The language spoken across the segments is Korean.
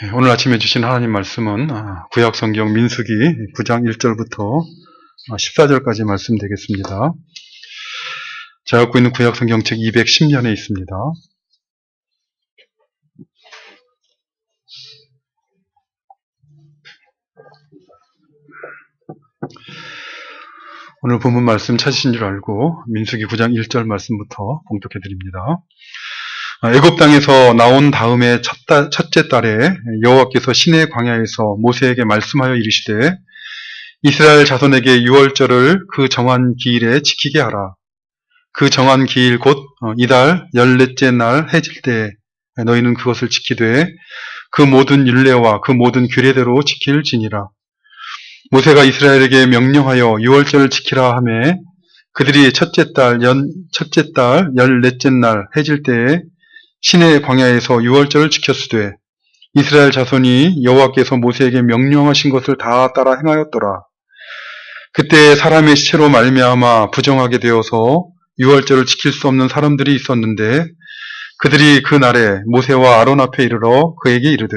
오늘 아침에 주신 하나님 말씀은 구약 성경 민수기 9장 1절부터 14절까지 말씀 되겠습니다. 제가 갖고 있는 구약 성경책 210면에 있습니다. 오늘 본문 말씀 찾으신 줄 알고 민수기 9장 1절 말씀부터 봉독해 드립니다. 애굽 땅에서 나온 다음에 첫째 달에 여호와께서 시내 광야에서 모세에게 말씀하여 이르시되 이스라엘 자손에게 유월절을 그 정한 기일에 지키게 하라. 그 정한 기일 곧 이달 14째 날 해질 때에 너희는 그것을 지키되 그 모든 율례와 그 모든 규례대로 지킬지니라. 모세가 이스라엘에게 명령하여 유월절을 지키라 하매 그들이 첫째 달 14째 날 해질 때에 시내 광야에서 유월절을 지켰으되 이스라엘 자손이 여호와께서 모세에게 명령하신 것을 다 따라 행하였더라. 그때 사람의 시체로 말미암아 부정하게 되어서 유월절을 지킬 수 없는 사람들이 있었는데 그들이 그 날에 모세와 아론 앞에 이르러 그에게 이르되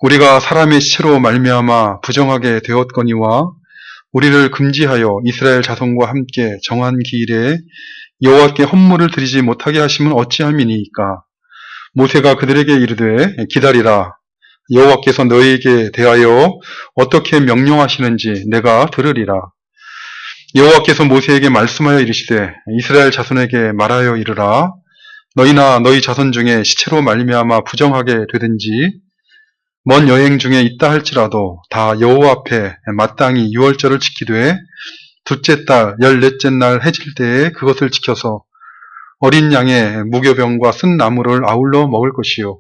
우리가 사람의 시체로 말미암아 부정하게 되었거니와 우리를 금지하여 이스라엘 자손과 함께 정한 기일에 여호와께 헌물을 드리지 못하게 하심은 어찌함이니까. 모세가 그들에게 이르되 기다리라. 여호와께서 너희에게 대하여 어떻게 명령하시는지 내가 들으리라. 여호와께서 모세에게 말씀하여 이르시되 이스라엘 자손에게 말하여 이르라. 너희나 너희 자손 중에 시체로 말미암아 부정하게 되든지 먼 여행 중에 있다 할지라도 다 여호와 앞에 마땅히 유월절을 지키되 둘째 달 14째 날 해질 때에 그것을 지켜서 어린 양의 무교병과 쓴 나물을 아울러 먹을 것이요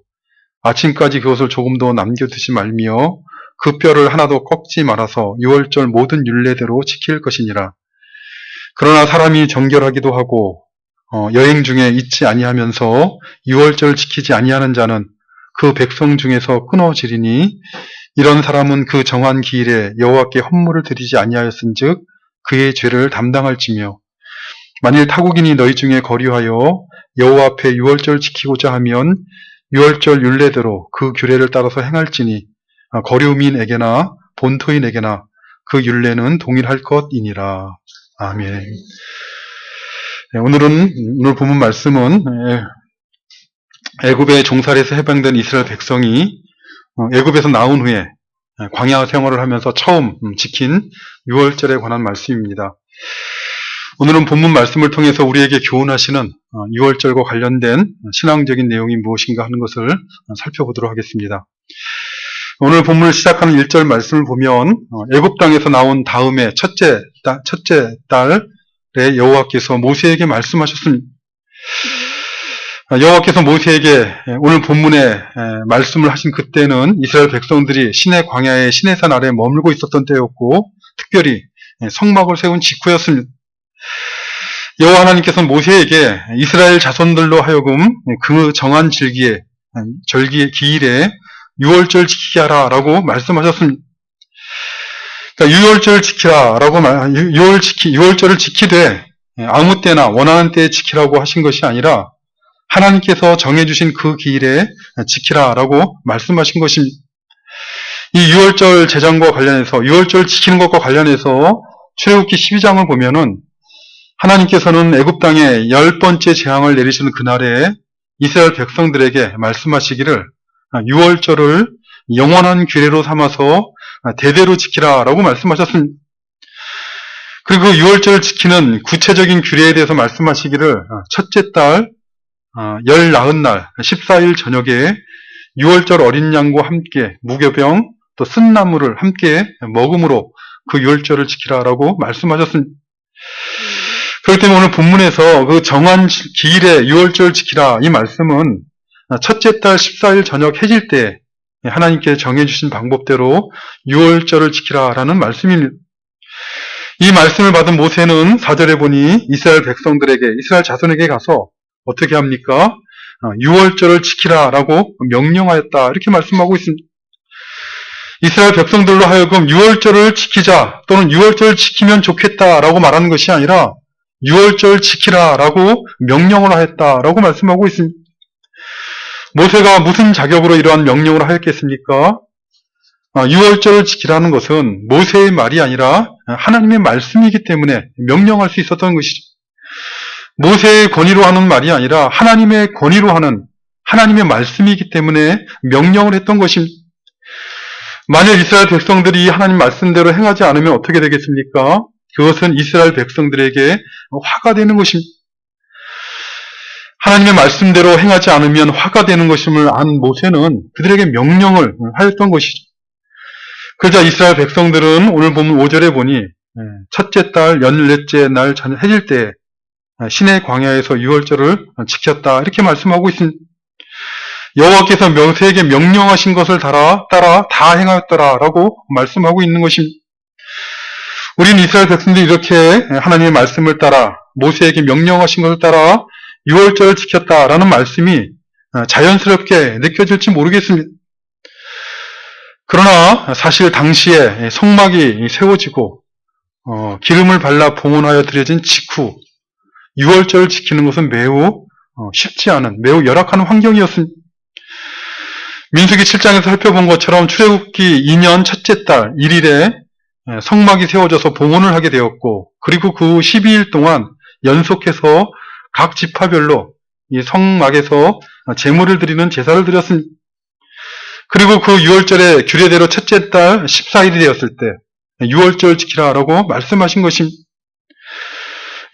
아침까지 그것을 조금도 남겨두지 말며 그 뼈를 하나도 꺾지 말아서 유월절 모든 율례대로 지킬 것이니라. 그러나 사람이 정결하기도 하고 여행 중에 있지 아니하면서 유월절 지키지 아니하는 자는 그 백성 중에서 끊어지리니 이런 사람은 그 정한 기일에 여호와께 헌물을 드리지 아니하였은즉 그의 죄를 담당할지며 만일 타국인이 너희 중에 거류하여 여호와 앞에 유월절 지키고자 하면 유월절 율례대로 그 규례를 따라서 행할지니 거류민에게나 본토인에게나 그 율례는 동일할 것이니라. 아멘. 오늘 본문 말씀은 애굽의 종살이에서 해방된 이스라엘 백성이 애굽에서 나온 후에 광야 생활을 하면서 처음 지킨 유월절에 관한 말씀입니다. 오늘은 본문 말씀을 통해서 우리에게 교훈하시는 유월절과 관련된 신앙적인 내용이 무엇인가 하는 것을 살펴보도록 하겠습니다. 오늘 본문을 시작하는 1절 말씀을 보면 애굽 땅에서 나온 다음에 첫째 달에 여호와께서 모세에게 말씀하셨습니다. 여호와께서 모세에게 오늘 본문에 말씀을 하신 그때는 이스라엘 백성들이 시내 광야의 시내산 아래 머물고 있었던 때였고 특별히 성막을 세운 직후였습니다. 여호와 하나님께서는 모세에게 이스라엘 자손들로 하여금 그 정한 기일에 유월절 지키게 하라라고 말씀하셨습니다. 그러니까 유월절 지키라라고 유월절을 지키되 아무 때나 원하는 때에 지키라고 하신 것이 아니라 하나님께서 정해주신 그 기일에 지키라라고 말씀하신 것입니다. 이 유월절 제정과 관련해서 유월절 지키는 것과 관련해서 출애굽기 12장을 보면은 하나님께서는 애굽 땅에 10번째 재앙을 내리시는 그날에 이스라엘 백성들에게 말씀하시기를 유월절을 영원한 규례로 삼아서 대대로 지키라라고 말씀하셨습니다. 그리고 유월절을 지키는 구체적인 규례에 대해서 말씀하시기를 첫째 달 19날 14일 저녁에 유월절 어린 양과 함께 무교병 또 쓴나물을 함께 먹음으로 그 유월절을 지키라라고 말씀하셨습니다. 그렇기 때문에 오늘 본문에서 그 정한 기일에 유월절 지키라 이 말씀은 첫째 달 14일 저녁 해질 때 하나님께 정해주신 방법대로 유월절을 지키라라는 말씀입니다. 이 말씀을 받은 모세는 4절에 보니 이스라엘 자손에게 가서 어떻게 합니까? 유월절을 지키라라고 명령하였다 이렇게 말씀하고 있습니다. 이스라엘 백성들로 하여금 유월절을 지키자 또는 유월절을 지키면 좋겠다라고 말하는 것이 아니라 유월절 지키라라고 명령을 하였다라고 말씀하고 있습니다. 모세가 무슨 자격으로 이러한 명령을 하였겠습니까? 유월절을 지키라는 것은 모세의 말이 아니라 하나님의 말씀이기 때문에 명령할 수 있었던 것이죠. 모세의 권위로 하는 말이 아니라 하나님의 권위로 하는 하나님의 말씀이기 때문에 명령을 했던 것입니다. 만약 이스라엘 백성들이 하나님 말씀대로 행하지 않으면 어떻게 되겠습니까? 그것은 이스라엘 백성들에게 화가 되는 것입니다. 하나님의 말씀대로 행하지 않으면 화가 되는 것임을 안 모세는 그들에게 명령을 하였던 것이죠. 그러자 이스라엘 백성들은 오늘 보면 5절에 보니 첫째 달 열넷째 날 해질 때 시내 광야에서 유월절을 지켰다 이렇게 말씀하고 있습니다. 여호와께서 모세에게 명령하신 것을 따라 다 행하였더라라고 말씀하고 있는 것입니다. 우리는 이스라엘 백성들이 이렇게 하나님의 말씀을 따라 모세에게 명령하신 것을 따라 유월절을 지켰다라는 말씀이 자연스럽게 느껴질지 모르겠습니다. 그러나 사실 당시에 성막이 세워지고 기름을 발라 봉헌하여 드려진 직후 유월절을 지키는 것은 매우 쉽지 않은 매우 열악한 환경이었습니다. 민수기 7장에서 살펴본 것처럼 출애굽기 2년 첫째 달 1일에 성막이 세워져서 봉헌을 하게 되었고 그리고 그 12일 동안 연속해서 각 지파별로 이 성막에서 제물을 드리는 제사를 드렸습니다. 그리고 그 유월절에 규례대로 첫째 달 14일이 되었을 때 유월절 지키라라고 말씀하신 것입니다.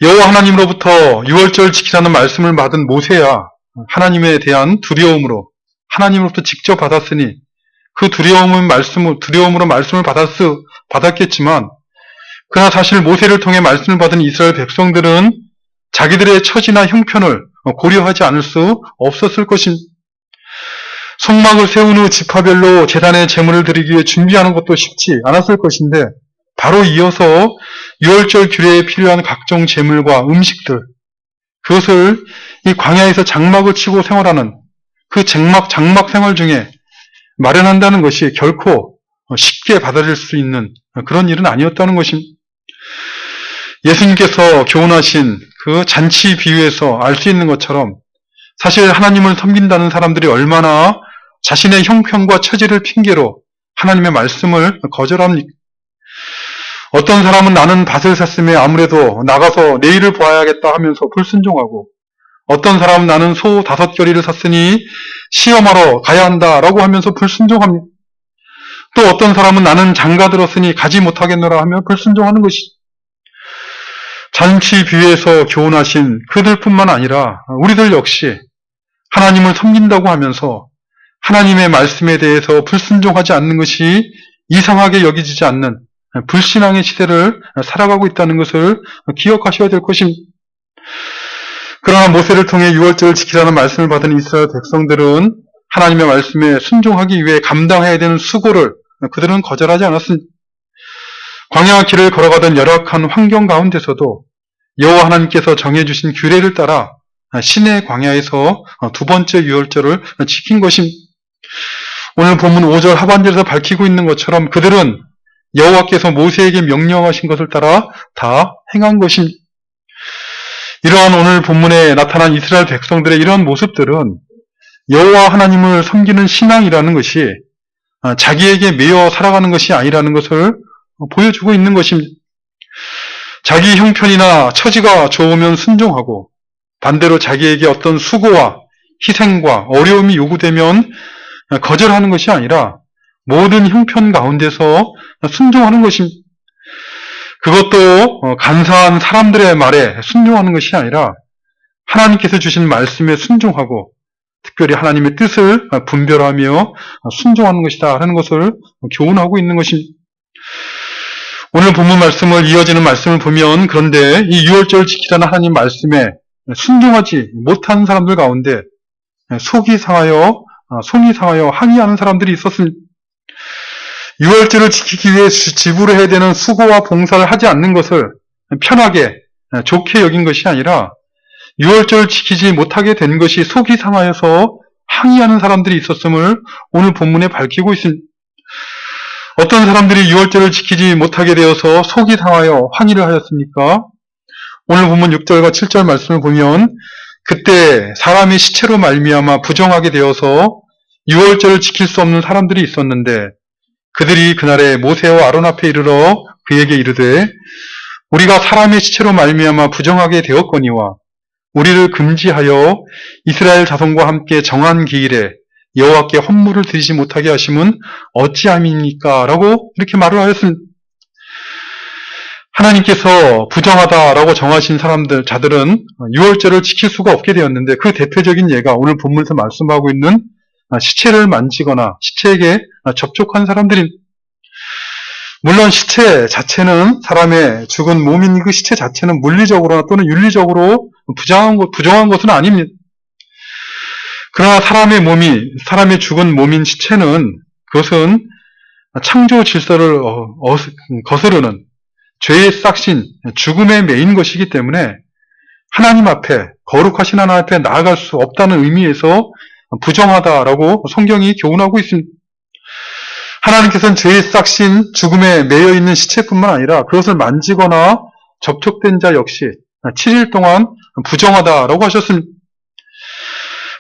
여호와 하나님으로부터 유월절 지키라는 말씀을 받은 모세야 하나님에 대한 두려움으로 하나님으로부터 직접 받았으니 그 두려움으로 말씀을 받았겠지만 그러나 사실 모세를 통해 말씀을 받은 이스라엘 백성들은 자기들의 처지나 형편을 고려하지 않을 수 없었을 것입니다. 성막을 세운 후 지파별로 제단에 제물을 드리기 위해 준비하는 것도 쉽지 않았을 것인데 바로 이어서 유월절 규례에 필요한 각종 제물과 음식들 그것을 이 광야에서 장막을 치고 생활하는 그 장막 생활 중에 마련한다는 것이 결코 쉽게 받아들일 수 있는 그런 일은 아니었다는 것입니다. 예수님께서 교훈하신 그 잔치 비유에서 알 수 있는 것처럼 사실 하나님을 섬긴다는 사람들이 얼마나 자신의 형편과 처지를 핑계로 하나님의 말씀을 거절합니까? 어떤 사람은 나는 밭을 샀음에 아무래도 나가서 내일을 보아야겠다 하면서 불순종하고 어떤 사람은 나는 소 5겨리를 샀으니 시험하러 가야 한다라고 하면서 불순종합니다. 또 어떤 사람은 나는 장가 들었으니 가지 못하겠노라 하며 불순종하는 것이 잔치 비유에서 교훈하신 그들뿐만 아니라 우리들 역시 하나님을 섬긴다고 하면서 하나님의 말씀에 대해서 불순종하지 않는 것이 이상하게 여기지지 않는 불신앙의 시대를 살아가고 있다는 것을 기억하셔야 될 것입니다. 그러나 모세를 통해 유월절을 지키라는 말씀을 받은 이스라엘 백성들은 하나님의 말씀에 순종하기 위해 감당해야 되는 수고를 그들은 거절하지 않았습니다. 광야 길을 걸어가던 열악한 환경 가운데서도 여호와 하나님께서 정해주신 규례를 따라 시내 광야에서 두 번째 유월절을 지킨 것입니다. 오늘 본문 5절 하반절에서 밝히고 있는 것처럼 그들은 여호와께서 모세에게 명령하신 것을 따라 다 행한 것입니다. 이러한 오늘 본문에 나타난 이스라엘 백성들의 이러한 모습들은 여호와 하나님을 섬기는 신앙이라는 것이 자기에게 매여 살아가는 것이 아니라는 것을 보여주고 있는 것입니다. 자기 형편이나 처지가 좋으면 순종하고 반대로 자기에게 어떤 수고와 희생과 어려움이 요구되면 거절하는 것이 아니라 모든 형편 가운데서 순종하는 것입니다. 그것도 간사한 사람들의 말에 순종하는 것이 아니라 하나님께서 주신 말씀에 순종하고 특별히 하나님의 뜻을 분별하며 순종하는 것이다 하는 것을 교훈하고 있는 것입니다. 오늘 본문 말씀을 이어지는 말씀을 보면 그런데 이 유월절을 지키라는 하나님 말씀에 순종하지 못한 사람들 가운데 속이 상하여 손이 상하여 항의하는 사람들이 있었습니다. 유월절을 지키기 위해 지불해야 되는 수고와 봉사를 하지 않는 것을 편하게 좋게 여긴 것이 아니라 유월절을 지키지 못하게 된 것이 속이 상하여서 항의하는 사람들이 있었음을 오늘 본문에 밝히고 있습니다. 어떤 사람들이 유월절을 지키지 못하게 되어서 속이 상하여 항의를 하였습니까? 오늘 본문 6절과 7절 말씀을 보면 그때 사람의 시체로 말미암아 부정하게 되어서 유월절을 지킬 수 없는 사람들이 있었는데 그들이 그날에 모세와 아론 앞에 이르러 그에게 이르되 우리가 사람의 시체로 말미암아 부정하게 되었거니와 우리를 금지하여 이스라엘 자손과 함께 정한 기일에 여호와께 헌물을 드리지 못하게 하심은 어찌함입니까? 라고 이렇게 말을 하였습니다. 하나님께서 부정하다라고 정하신 자들은 유월절을 지킬 수가 없게 되었는데 그 대표적인 예가 오늘 본문에서 말씀하고 있는 시체를 만지거나 시체에게 접촉한 사람들인, 물론 시체 자체는 사람의 죽은 몸인 그 시체 자체는 물리적으로나 또는 윤리적으로 부정한 것은 아닙니다. 그러나 사람의 죽은 몸인 시체는 그것은 창조 질서를 거스르는 죄의 싹신, 죽음에 매인 것이기 때문에 하나님 앞에, 거룩하신 하나님 앞에 나아갈 수 없다는 의미에서 부정하다라고 성경이 교훈하고 있습니다. 하나님께서는 죄의 싹신, 죽음에 매여 있는 시체뿐만 아니라 그것을 만지거나 접촉된 자 역시 7일 동안 부정하다라고 하셨습니다.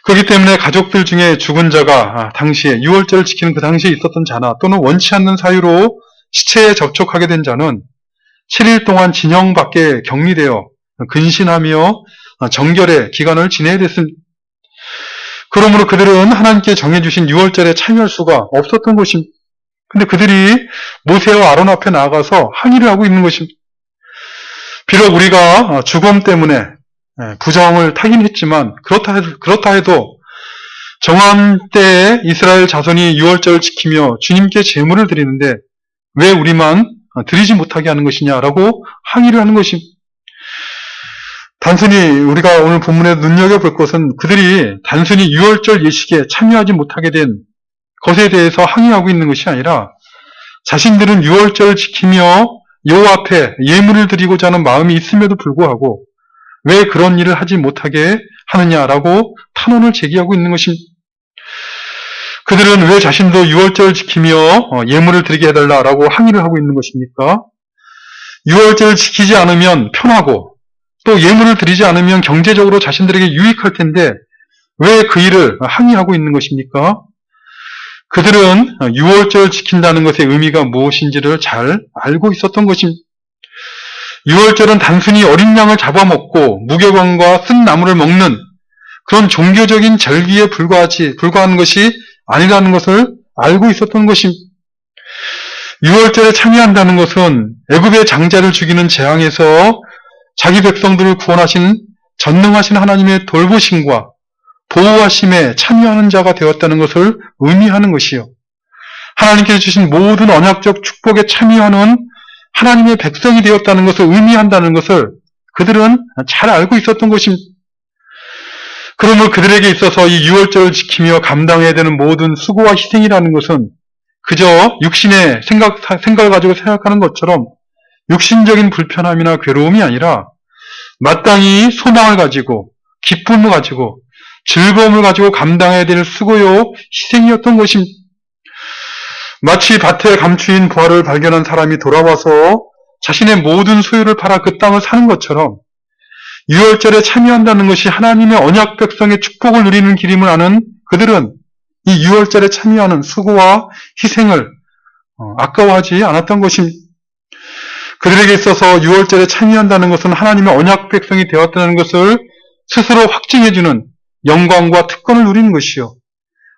그렇기 때문에 가족들 중에 죽은 자가 당시에 유월절을 지키는 그 당시에 있었던 자나 또는 원치 않는 사유로 시체에 접촉하게 된 자는 7일 동안 진영 밖에 격리되어 근신하며 정결의 기간을 지내야 됐습니다. 그러므로 그들은 하나님께 정해주신 유월절에 참여할 수가 없었던 것입니다. 근데 그들이 모세와 아론 앞에 나아가서 항의를 하고 있는 것입니다. 비록 우리가 죽음 때문에 부정을 타긴 했지만 그렇다 해도 정한 때에 이스라엘 자손이 유월절을 지키며 주님께 제물을 드리는데 왜 우리만 드리지 못하게 하는 것이냐라고 항의를 하는 것입니다. 단순히 우리가 오늘 본문에 눈여겨볼 것은 그들이 단순히 유월절 예식에 참여하지 못하게 된 것에 대해서 항의하고 있는 것이 아니라 자신들은 유월절을 지키며 여호와 앞에 예물을 드리고자 하는 마음이 있음에도 불구하고 왜 그런 일을 하지 못하게 하느냐라고 탄원을 제기하고 있는 것입니다. 그들은 왜 자신도 유월절을 지키며 예물을 드리게 해달라라고 항의를 하고 있는 것입니까? 유월절을 지키지 않으면 편하고 또 예물을 드리지 않으면 경제적으로 자신들에게 유익할 텐데 왜 그 일을 항의하고 있는 것입니까? 그들은 유월절을 지킨다는 것의 의미가 무엇인지를 잘 알고 있었던 것입니다. 유월절은 단순히 어린 양을 잡아먹고 무교병과 쓴 나무를 먹는 그런 종교적인 절기에 불과하는 것이 아니라는 것을 알고 있었던 것입니다. 유월절에 참여한다는 것은 애굽의 장자를 죽이는 재앙에서 자기 백성들을 구원하신 전능하신 하나님의 돌보심과 보호하심에 참여하는 자가 되었다는 것을 의미하는 것이요. 하나님께서 주신 모든 언약적 축복에 참여하는 하나님의 백성이 되었다는 것을 의미한다는 것을 그들은 잘 알고 있었던 것입니다. 그러므로 그들에게 있어서 이 유월절을 지키며 감당해야 되는 모든 수고와 희생이라는 것은 그저 육신의 생각을 가지고 생각하는 것처럼 육신적인 불편함이나 괴로움이 아니라 마땅히 소망을 가지고 기쁨을 가지고 즐거움을 가지고 감당해야 될 수고요 희생이었던 것입니다. 마치 밭에 감추인 부활을 발견한 사람이 돌아와서 자신의 모든 소유를 팔아 그 땅을 사는 것처럼 유월절에 참여한다는 것이 하나님의 언약 백성의 축복을 누리는 길임을 아는 그들은 이 유월절에 참여하는 수고와 희생을 아까워하지 않았던 것입니다. 그들에게 있어서 유월절에 참여한다는 것은 하나님의 언약 백성이 되었다는 것을 스스로 확증해주는 영광과 특권을 누리는 것이요.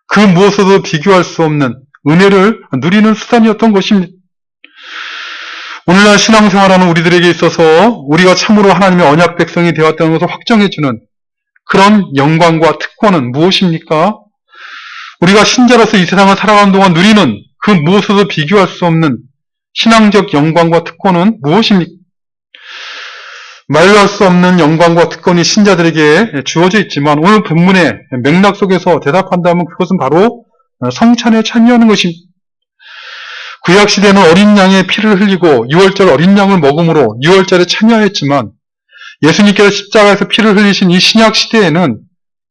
그 무엇으로도 비교할 수 없는 은혜를 누리는 수단이었던 것입니다. 오늘날 신앙생활하는 우리들에게 있어서 우리가 참으로 하나님의 언약 백성이 되었다는 것을 확정해주는 그런 영광과 특권은 무엇입니까? 우리가 신자로서 이 세상을 살아가는 동안 누리는 그 무엇으로도 비교할 수 없는 신앙적 영광과 특권은 무엇입니까? 말로 할 수 없는 영광과 특권이 신자들에게 주어져 있지만 오늘 본문의 맥락 속에서 대답한다면 그것은 바로 성찬에 참여하는 것입니다. 구약시대는 어린 양의 피를 흘리고 유월절 어린 양을 먹음으로 유월절에 참여했지만 예수님께서 십자가에서 피를 흘리신 이 신약시대에는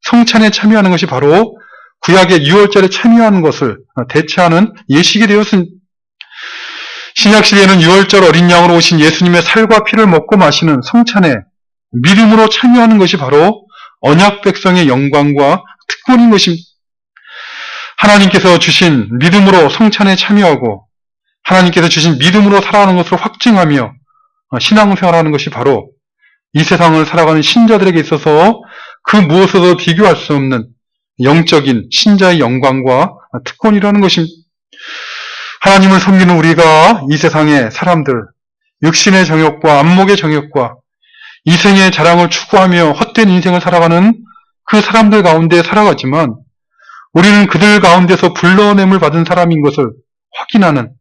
성찬에 참여하는 것이 바로 구약의 유월절에 참여하는 것을 대체하는 예식이 되었습니다. 신약시대에는 유월절 어린 양으로 오신 예수님의 살과 피를 먹고 마시는 성찬에 믿음으로 참여하는 것이 바로 언약 백성의 영광과 특권인 것입니다. 하나님께서 주신 믿음으로 성찬에 참여하고 하나님께서 주신 믿음으로 살아가는 것을 확증하며 신앙생활하는 것이 바로 이 세상을 살아가는 신자들에게 있어서 그 무엇에도 비교할 수 없는 영적인 신자의 영광과 특권이라는 것입니다. 하나님을 섬기는 우리가 이 세상의 사람들, 육신의 정욕과 안목의 정욕과 이생의 자랑을 추구하며 헛된 인생을 살아가는 그 사람들 가운데 살아가지만 우리는 그들 가운데서 불러냄을 받은 사람인 것을 확인하는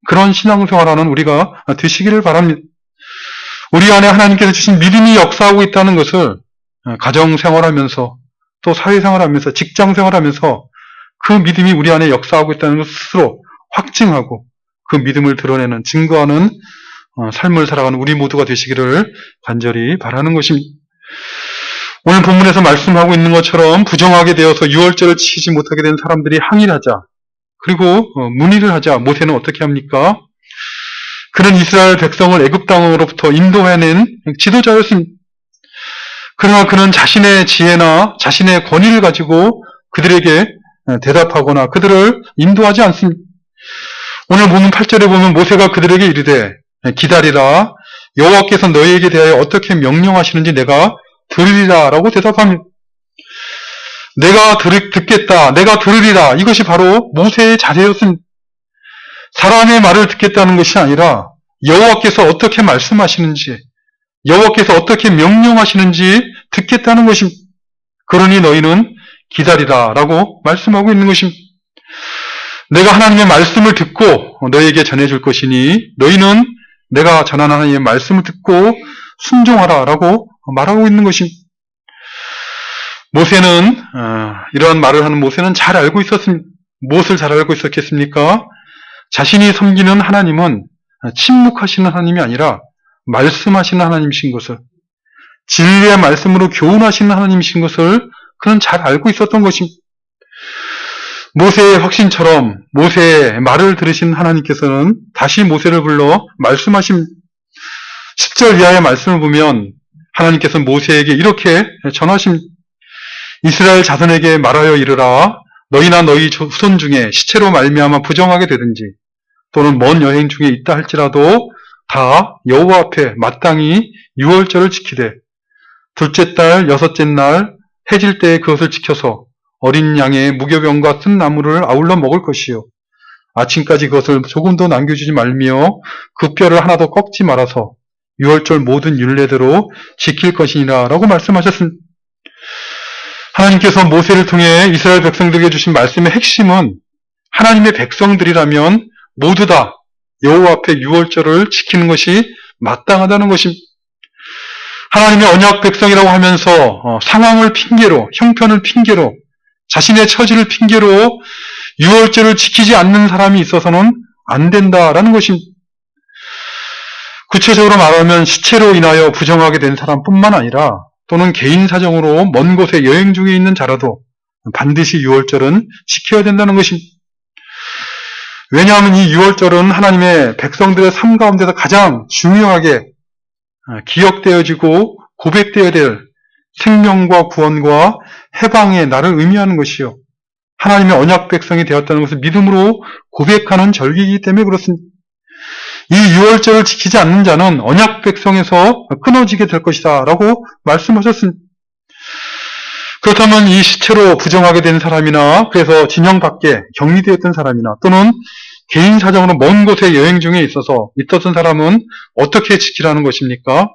그런 신앙생활하는 우리가 되시기를 바랍니다. 우리 안에 하나님께서 주신 믿음이 역사하고 있다는 것을 가정생활하면서 또 사회생활하면서 직장생활하면서 그 믿음이 우리 안에 역사하고 있다는 것을 스스로 확증하고 그 믿음을 드러내는 증거하는 삶을 살아가는 우리 모두가 되시기를 간절히 바라는 것입니다. 오늘 본문에서 말씀하고 있는 것처럼 부정하게 되어서 유월절을 지키지 못하게 된 사람들이 항의하자 그리고 문의를 하자 모세는 어떻게 합니까? 그는 이스라엘 백성을 애굽 땅으로부터 인도해낸 지도자였습니다. 그러나 그는 자신의 지혜나 자신의 권위를 가지고 그들에게 대답하거나 그들을 인도하지 않습니다. 오늘 본문 8절에 보면 모세가 그들에게 이르되 기다리라 여호와께서 너희에게 대하여 어떻게 명령하시는지 내가 들으리라 라고 대답합니다. 내가 듣겠다, 내가 들으리라 이것이 바로 모세의 자세였습니다. 사람의 말을 듣겠다는 것이 아니라 여호와께서 어떻게 말씀하시는지 여호와께서 어떻게 명령하시는지 듣겠다는 것입니다. 그러니 너희는 기다리라 라고 말씀하고 있는 것입니다. 내가 하나님의 말씀을 듣고 너희에게 전해줄 것이니 너희는 내가 전하는 하나님의 말씀을 듣고 순종하라 라고 말하고 있는 것입니다. 모세는 이러한 말을 하는 모세는 잘 알고 있었습니다. 무엇을 잘 알고 있었겠습니까? 자신이 섬기는 하나님은 침묵하시는 하나님이 아니라 말씀하시는 하나님이신 것을 진리의 말씀으로 교훈하시는 하나님이신 것을 그는 잘 알고 있었던 것입니다. 모세의 확신처럼 모세의 말을 들으신 하나님께서는 다시 모세를 불러 말씀하십니다. 10절 이하의 말씀을 보면 하나님께서 모세에게 이렇게 전하십니다. 이스라엘 자손에게 말하여 이르라 너희나 너희 후손 중에 시체로 말미암아 부정하게 되든지 또는 먼 여행 중에 있다 할지라도 다 여호와 앞에 마땅히 유월절을 지키되 둘째 달 여섯째 날 해질 때에 그것을 지켜서 어린 양의 무교병과 쓴 나무를 아울러 먹을 것이요 아침까지 그것을 조금도 남겨주지 말며 그 뼈를 하나도 꺾지 말아서 유월절 모든 율례대로 지킬 것이니라 라고 말씀하셨습니다. 하나님께서 모세를 통해 이스라엘 백성들에게 주신 말씀의 핵심은 하나님의 백성들이라면 모두 다 여호와 앞에 유월절을 지키는 것이 마땅하다는 것입니다. 하나님의 언약 백성이라고 하면서 상황을 핑계로 형편을 핑계로 자신의 처지를 핑계로 유월절을 지키지 않는 사람이 있어서는 안 된다라는 것입니다. 구체적으로 말하면 시체로 인하여 부정하게 된 사람뿐만 아니라 또는 개인 사정으로 먼 곳에 여행 중에 있는 자라도 반드시 유월절은 지켜야 된다는 것입니다. 왜냐하면 이 유월절은 하나님의 백성들의 삶 가운데서 가장 중요하게 기억되어지고 고백되어야 될 생명과 구원과 해방의 날을 의미하는 것이요. 하나님의 언약 백성이 되었다는 것을 믿음으로 고백하는 절기이기 때문에 그렇습니다. 이 유월절을 지키지 않는 자는 언약 백성에서 끊어지게 될 것이다 라고 말씀하셨습니다. 그렇다면 이 시체로 부정하게 된 사람이나 그래서 진영 밖에 격리되었던 사람이나 또는 개인 사정으로 먼 곳에 여행 중에 있었던 사람은 어떻게 지키라는 것입니까?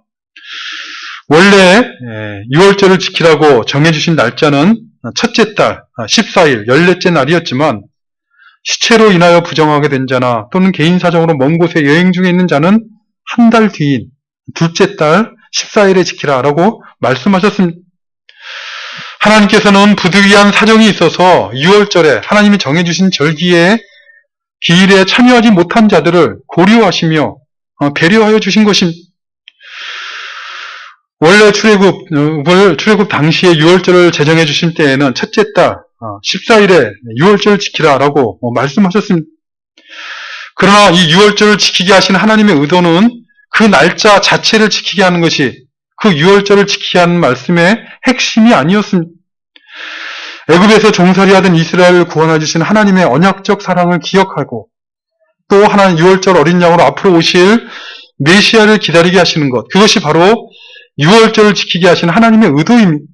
원래 유월절을 지키라고 정해주신 날짜는 첫째 달 14일 열넷째 날이었지만 시체로 인하여 부정하게 된 자나 또는 개인 사정으로 먼 곳에 여행 중에 있는 자는 한 달 뒤인 둘째 달 14일에 지키라 라고 말씀하셨습니다. 하나님께서는 부득이한 사정이 있어서 유월절에 하나님이 정해주신 절기에 기일에 참여하지 못한 자들을 고려하시며 배려하여 주신 것입니다. 원래 출애굽 당시에 유월절을 제정해 주신 때에는 첫째 달 14일에 유월절을 지키라라고 말씀하셨습니다. 그러나 이 유월절을 지키게 하신 하나님의 의도는 그 날짜 자체를 지키게 하는 것이 그 유월절을 지키게 하는 말씀의 핵심이 아니었습니다. 애굽에서 종살이하던 이스라엘을 구원해 주신 하나님의 언약적 사랑을 기억하고 또 하나님 유월절 어린 양으로 앞으로 오실 메시아를 기다리게 하시는 것, 그것이 바로 유월절을 지키게 하신 하나님의 의도입니다.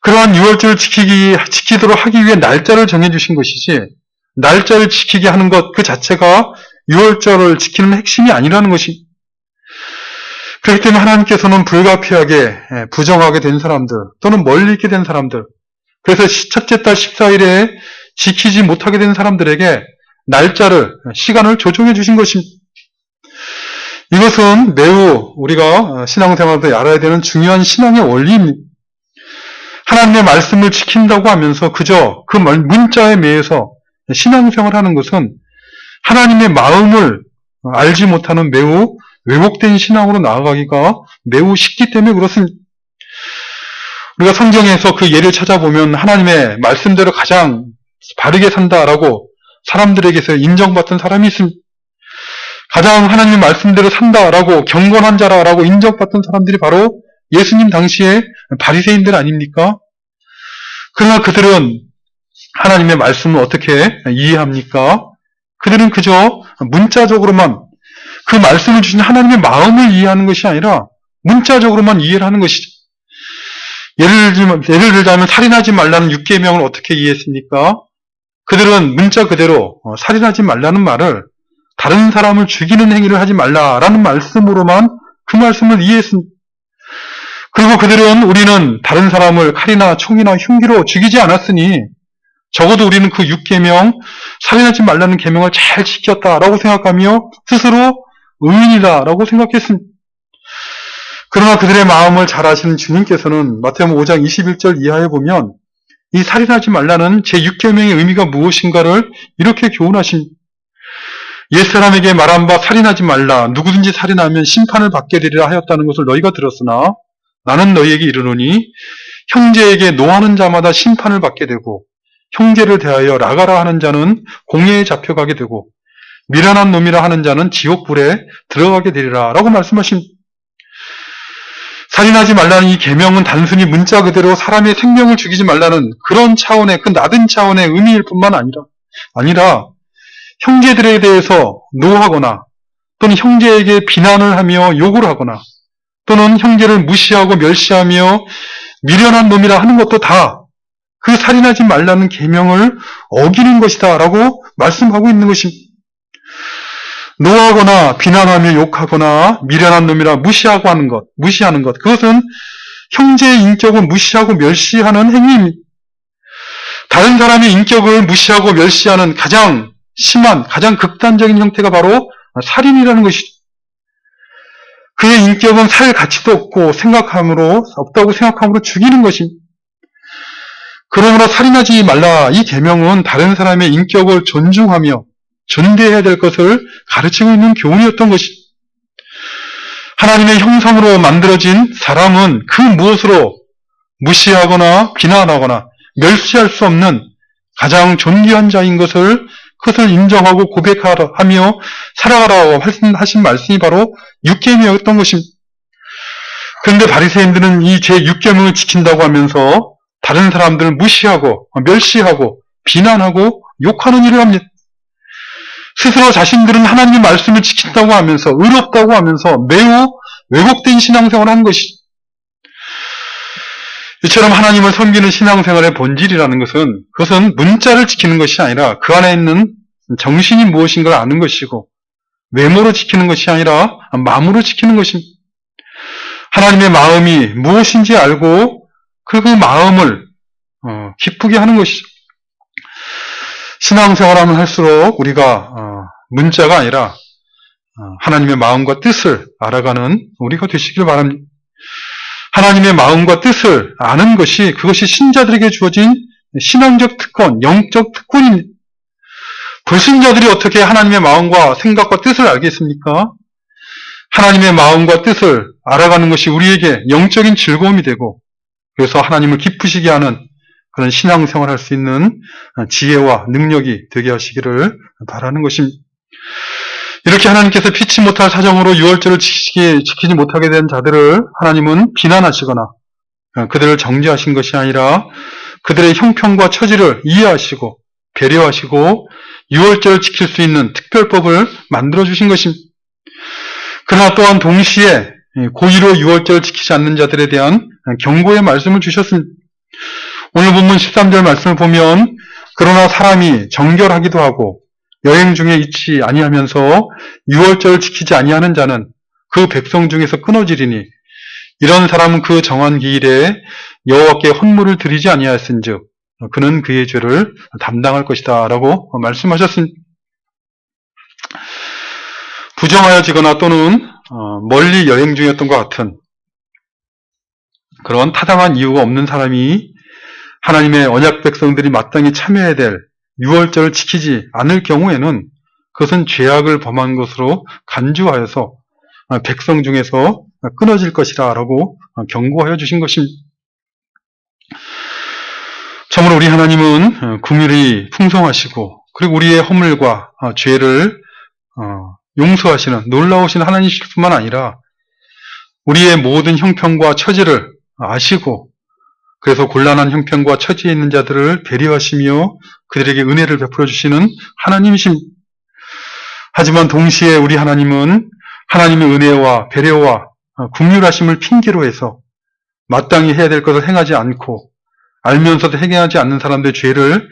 그러한 유월절을 지키도록 하기 위해 날짜를 정해주신 것이지 날짜를 지키게 하는 것 그 자체가 유월절을 지키는 핵심이 아니라는 것입니다. 그렇기 때문에 하나님께서는 불가피하게 부정하게 된 사람들 또는 멀리 있게 된 사람들, 그래서 첫째 달 14일에 지키지 못하게 된 사람들에게 날짜를, 시간을 조정해 주신 것입니다. 이것은 매우 우리가 신앙생활에서 알아야 되는 중요한 신앙의 원리입니다. 하나님의 말씀을 지킨다고 하면서 그저 그 문자에 매여서 신앙생활을 하는 것은 하나님의 마음을 알지 못하는 매우 왜곡된 신앙으로 나아가기가 매우 쉽기 때문에 그렇습니다. 우리가 성경에서 그 예를 찾아보면 하나님의 말씀대로 가장 바르게 산다라고 사람들에게서 인정받던 사람이 있습니다. 가장 하나님의 말씀대로 산다라고 경건한 자라고 인정받던 사람들이 바로 예수님 당시에 바리새인들 아닙니까? 그러나 그들은 하나님의 말씀을 어떻게 이해합니까? 그들은 그저 문자적으로만 그 말씀을 주신 하나님의 마음을 이해하는 것이 아니라 문자적으로만 이해를 하는 것이죠. 예를 들자면 살인하지 말라는 6계명을 어떻게 이해했습니까? 그들은 문자 그대로 살인하지 말라는 말을 다른 사람을 죽이는 행위를 하지 말라라는 말씀으로만 그 말씀을 이해했습니다. 그리고 그들은 우리는 다른 사람을 칼이나 총이나 흉기로 죽이지 않았으니 적어도 우리는 그 6계명, 살인하지 말라는 계명을 잘 지켰다라고 생각하며 스스로 의인이다라고 생각했습니다. 그러나 그들의 마음을 잘 아시는 주님께서는 마태복음 5장 21절 이하에 보면 이 살인하지 말라는 제6계명의 의미가 무엇인가를 이렇게 교훈하십니다. 옛사람에게 말한 바 살인하지 말라, 누구든지 살인하면 심판을 받게 되리라 하였다는 것을 너희가 들었으나 나는 너희에게 이르노니 형제에게 노하는 자마다 심판을 받게 되고 형제를 대하여 라가라 하는 자는 공회에 잡혀가게 되고 미련한 놈이라 하는 자는 지옥불에 들어가게 되리라 라고 말씀하십니다. 살인하지 말라는 이 계명은 단순히 문자 그대로 사람의 생명을 죽이지 말라는 그런 차원의, 그 낮은 차원의 의미일 뿐만 아니라 형제들에 대해서 노하거나 또는 형제에게 비난을 하며 욕을 하거나 또는 형제를 무시하고 멸시하며 미련한 놈이라 하는 것도 다 그 살인하지 말라는 계명을 어기는 것이다 라고 말씀하고 있는 것입니다. 노하거나 비난하며 욕하거나 미련한 놈이라 무시하는 것, 그것은 형제의 인격을 무시하고 멸시하는 행위입니다. 다른 사람의 인격을 무시하고 멸시하는 가장 심한, 가장 극단적인 형태가 바로 살인이라는 것이죠. 그의 인격은 살 가치도 없다고 생각함으로 죽이는 것입니다. 그러므로 살인하지 말라 이 계명은 다른 사람의 인격을 존중하며 존대해야 될 것을 가르치고 있는 교훈이었던 것입니다. 하나님의 형상으로 만들어진 사람은 그 무엇으로 무시하거나 비난하거나 멸시할 수 없는 가장 존귀한 자인 그것을 인정하고 고백하며 살아가라고 하신 말씀이 바로 6계명이었던 것입니다. 그런데 바리새인들은 이 제6계명을 지킨다고 하면서 다른 사람들을 무시하고 멸시하고 비난하고 욕하는 일을 합니다. 스스로 자신들은 하나님의 말씀을 지킨다고 하면서 의롭다고 하면서 매우 왜곡된 신앙생활을 한 것이죠. 이처럼 하나님을 섬기는 신앙생활의 본질이라는 것은 그것은 문자를 지키는 것이 아니라 그 안에 있는 정신이 무엇인가를 아는 것이고 외모로 지키는 것이 아니라 마음으로 지키는 것입니다. 하나님의 마음이 무엇인지 알고 그 마음을 기쁘게 하는 것이죠. 신앙생활하면 할수록 우리가 문자가 아니라 하나님의 마음과 뜻을 알아가는 우리가 되시길 바랍니다. 하나님의 마음과 뜻을 아는 것이 그것이 신자들에게 주어진 신앙적 특권, 영적 특권입니다. 불신자들이 어떻게 하나님의 마음과 생각과 뜻을 알겠습니까? 하나님의 마음과 뜻을 알아가는 것이 우리에게 영적인 즐거움이 되고 그래서 하나님을 기쁘시게 하는 그런 신앙생활을 할 수 있는 지혜와 능력이 되게 하시기를 바라는 것입니다. 이렇게 하나님께서 피치 못할 사정으로 유월절을 지키지 못하게 된 자들을 하나님은 비난하시거나 그들을 정죄하신 것이 아니라 그들의 형편과 처지를 이해하시고 배려하시고 유월절을 지킬 수 있는 특별법을 만들어주신 것입니다. 그러나 또한 동시에 고의로 유월절을 지키지 않는 자들에 대한 경고의 말씀을 주셨습니다. 오늘 본문 13절 말씀을 보면 그러나 사람이 정결하기도 하고 여행 중에 있지 아니하면서 유월절을 지키지 아니하는 자는 그 백성 중에서 끊어지리니 이런 사람은 그 정한 기일에 여호와께 헌물을 드리지 아니하였은즉 그는 그의 죄를 담당할 것이다 라고 말씀하셨습니다. 부정하여지거나 또는 멀리 여행 중이었던 것 같은 그런 타당한 이유가 없는 사람이 하나님의 언약 백성들이 마땅히 참여해야 될 유월절을 지키지 않을 경우에는 그것은 죄악을 범한 것으로 간주하여서 백성 중에서 끊어질 것이다 라고 경고하여 주신 것입니다. 참으로 우리 하나님은 긍휼이 풍성하시고 그리고 우리의 허물과 죄를 용서하시는 놀라우신 하나님이실 뿐만 아니라 우리의 모든 형편과 처지를 아시고 그래서 곤란한 형편과 처지에 있는 자들을 배려하시며 그들에게 은혜를 베풀어 주시는 하나님이십니다. 하지만 동시에 우리 하나님은 하나님의 은혜와 배려와 긍휼하심을 핑계로 해서 마땅히 해야 될 것을 행하지 않고 알면서도 행하지 않는 사람들의 죄를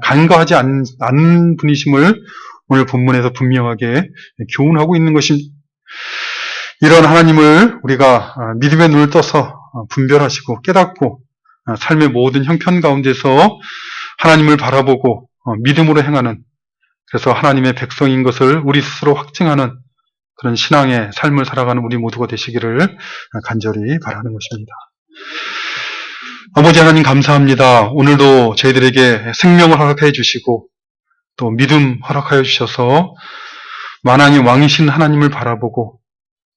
간과하지 않는 분이심을 오늘 본문에서 분명하게 교훈하고 있는 것입니다. 이런 하나님을 우리가 믿음의 눈을 떠서 분별하시고 깨닫고 삶의 모든 형편 가운데서 하나님을 바라보고 믿음으로 행하는 그래서 하나님의 백성인 것을 우리 스스로 확증하는 그런 신앙의 삶을 살아가는 우리 모두가 되시기를 간절히 바라는 것입니다. 아버지 하나님 감사합니다. 오늘도 저희들에게 생명을 허락해 주시고 또 믿음 허락하여 주셔서 만왕의 왕이신 하나님을 바라보고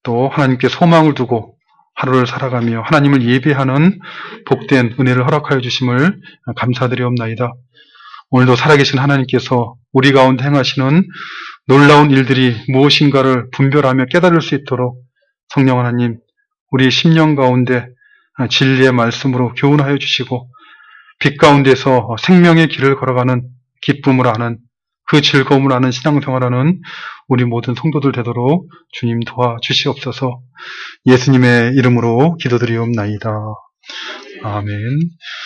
또 하나님께 소망을 두고 하루를 살아가며 하나님을 예배하는 복된 은혜를 허락하여 주심을 감사드리옵나이다. 오늘도 살아계신 하나님께서 우리 가운데 행하시는 놀라운 일들이 무엇인가를 분별하며 깨달을 수 있도록 성령 하나님 우리 심령 가운데 진리의 말씀으로 교훈하여 주시고 빛 가운데서 생명의 길을 걸어가는 기쁨을 아는 그 즐거움을 아는 신앙생활하는 우리 모든 성도들 되도록 주님 도와주시옵소서. 예수님의 이름으로 기도드리옵나이다. 아멘.